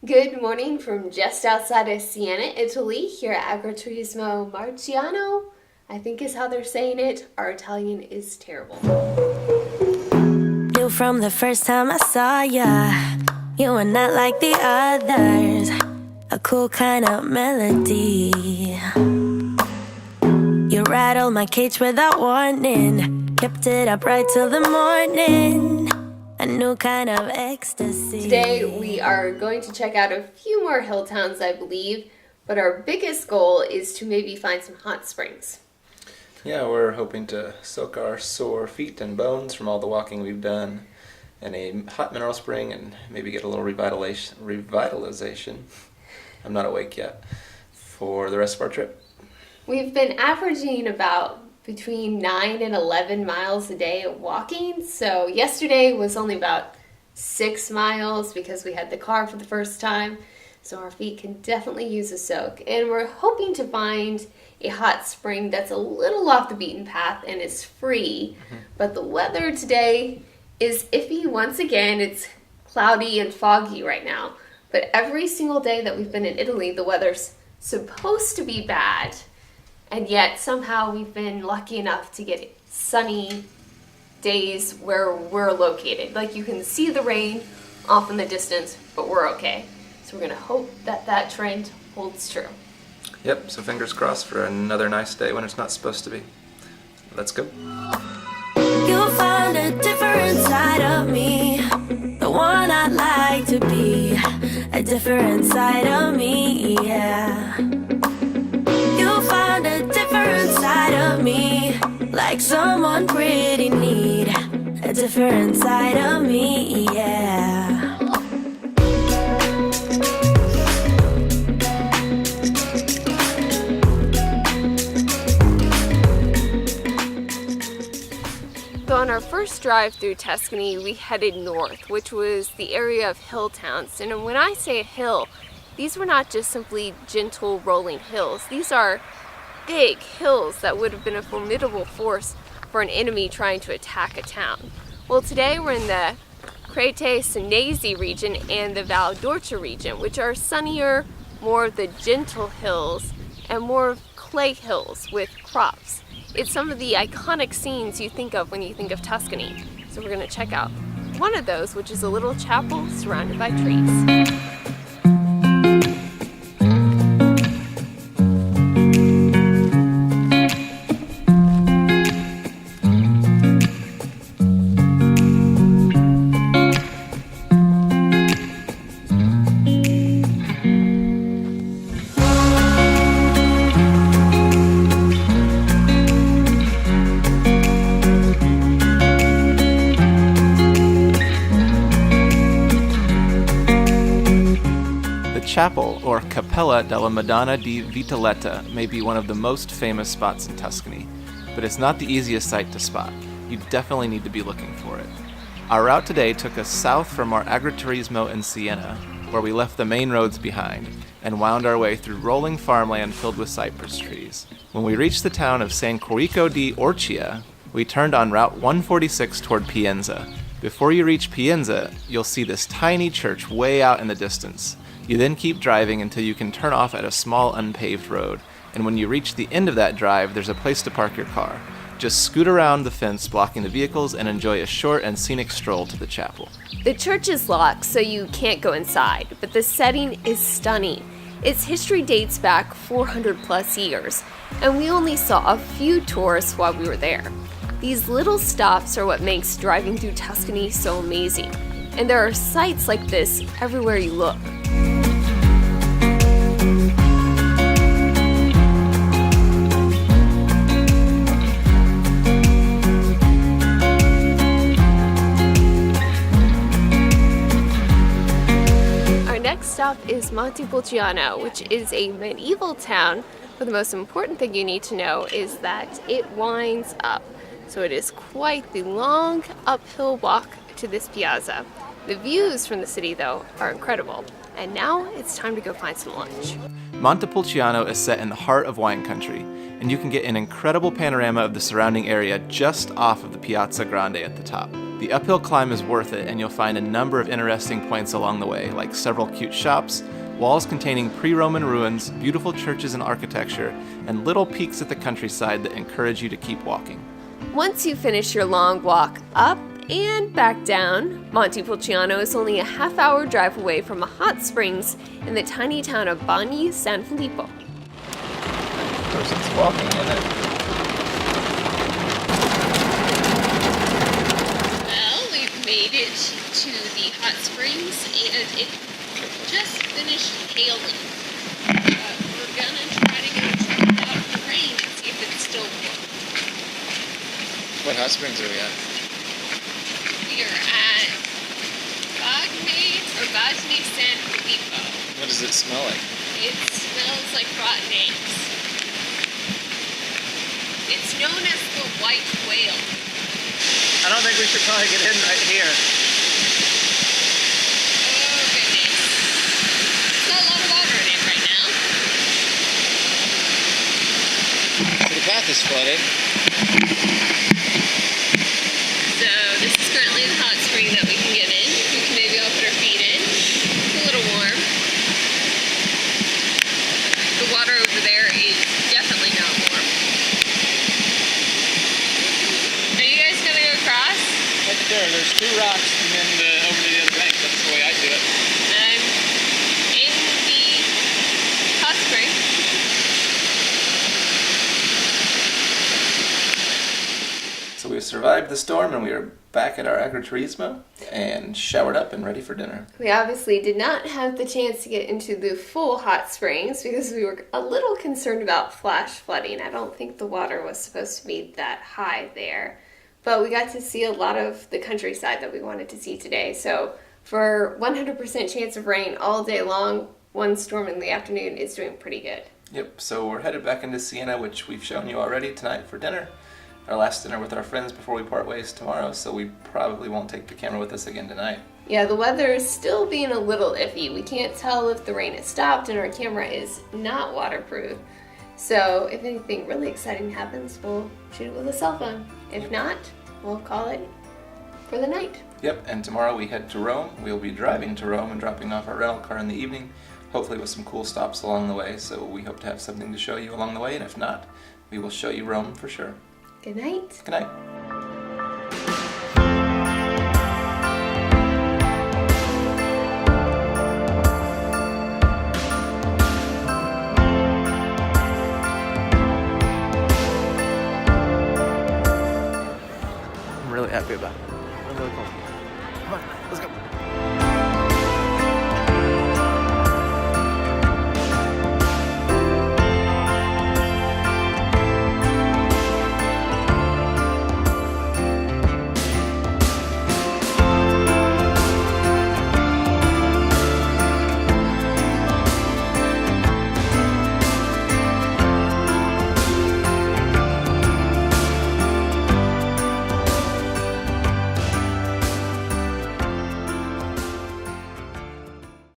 Good morning from just outside of Siena, Italy, here at Agriturismo Marciano, I think is how they're saying it. Our Italian is terrible. Knew from the first time I saw ya, you were not like the others, a cool kind of melody. You rattled my cage without warning, kept it up right till the morning. A new kind of ecstasy. Today we are going to check out a few more hill towns, I believe, but our biggest goal is to maybe find some hot springs. Yeah, we're hoping to soak our sore feet and bones from all the walking we've done in a hot mineral spring and maybe get a little revitalization. I'm not awake yet. For the rest of our trip. We've been averaging about between 9 and 11 miles a day of walking. So yesterday was only about 6 miles because we had the car for the first time. So our feet can definitely use a soak. And we're hoping to find a hot spring that's a little off the beaten path and is free. But the weather today is iffy once again. It's cloudy and foggy right now. But every single day that we've been in Italy, the weather's supposed to be bad. And yet, somehow, we've been lucky enough to get sunny days where we're located. Like, you can see the rain off in the distance, but we're okay. So we're going to hope that that trend holds true. Yep, so fingers crossed for another nice day when it's not supposed to be. Let's go. You'll find a different side of me, the one I'd like to be, a different side of me, yeah. You'll find a different side of me, like someone pretty neat, a different side of me, yeah. So on our first drive through Tuscany, we headed north, which was the area of hill towns. And when I say a hill, these were not just simply gentle rolling hills. These are big hills that would have been a formidable force for an enemy trying to attack a town. Well, today we're in the Crete Sinesi region and the Val d'Orcia region, which are sunnier, more of the gentle hills, and more clay hills with crops. It's some of the iconic scenes you think of when you think of Tuscany. So we're going to check out one of those, which is a little chapel surrounded by trees. Chapel, or Cappella della Madonna di Vitelletta, may be one of the most famous spots in Tuscany, but it's not the easiest site to spot. You definitely need to be looking for it. Our route today took us south from our agriturismo in Siena, where we left the main roads behind, and wound our way through rolling farmland filled with cypress trees. When we reached the town of San Quirico di Orcia, we turned on Route 146 toward Pienza. Before you reach Pienza, you'll see this tiny church way out in the distance. You then keep driving until you can turn off at a small unpaved road, and when you reach the end of that drive, there's a place to park your car. Just scoot around the fence blocking the vehicles and enjoy a short and scenic stroll to the chapel. The church is locked, so you can't go inside, but the setting is stunning. Its history dates back 400 plus years, and we only saw a few tourists while we were there. These little stops are what makes driving through Tuscany so amazing, and there are sights like this everywhere you look. Stop is Montepulciano, which is a medieval town, but the most important thing you need to know is that it winds up. So it is quite the long uphill walk to this piazza. The views from the city, though, are incredible. And now it's time to go find some lunch. Montepulciano is set in the heart of wine country, and you can get an incredible panorama of the surrounding area just off of the Piazza Grande at the top. The The uphill climb is worth it, and you'll find a number of interesting points along the way, like several cute shops, walls containing pre-Roman ruins, beautiful churches and architecture, and little peaks at the countryside that encourage you to keep walking. Once you finish your long walk up and back down, Montepulciano is only a half-hour drive away from a hot springs in the tiny town of Bagni San Filippo. Person's walking in it. Well, we've made it to the hot springs, and it just finished hailing. We're gonna try to go check it out in the rain and see if it's still warm. What hot springs are we at? We are at Bagni San Filippo. What does it smell like? It smells like rotten eggs. It's known as the white whale. I don't think we should probably get in right here. Oh goodness. There's not a lot of water in it right now. The path is flooded. So this is currently the hot spring that we can get in. We can maybe all put our feet in. It's a little warm. The water over there is definitely not warm. Are you guys gonna go across? Right there, there's 2 rocks and then over to the other bank. That's the way I do it. I'm in the hot spring. So we survived the storm and we are back at our agriturismo and showered up and ready for dinner. We obviously did not have the chance to get into the full hot springs because we were a little concerned about flash flooding. I don't think the water was supposed to be that high there. But we got to see a lot of the countryside that we wanted to see today. So for 100% chance of rain all day long, one storm in the afternoon is doing pretty good. Yep, so we're headed back into Siena, which we've shown you already tonight for dinner. Our last dinner with our friends before we part ways tomorrow, so we probably won't take the camera with us again tonight. Yeah, the weather is still being a little iffy. We can't tell if the rain has stopped and our camera is not waterproof. So if anything really exciting happens, we'll shoot it with a cell phone. If not, we'll call it for the night. Yep, and tomorrow we head to Rome. We'll be driving to Rome and dropping off our rental car in the evening, hopefully with some cool stops along the way, so we hope to have something to show you along the way, and if not, we will show you Rome for sure. Good night. Good night.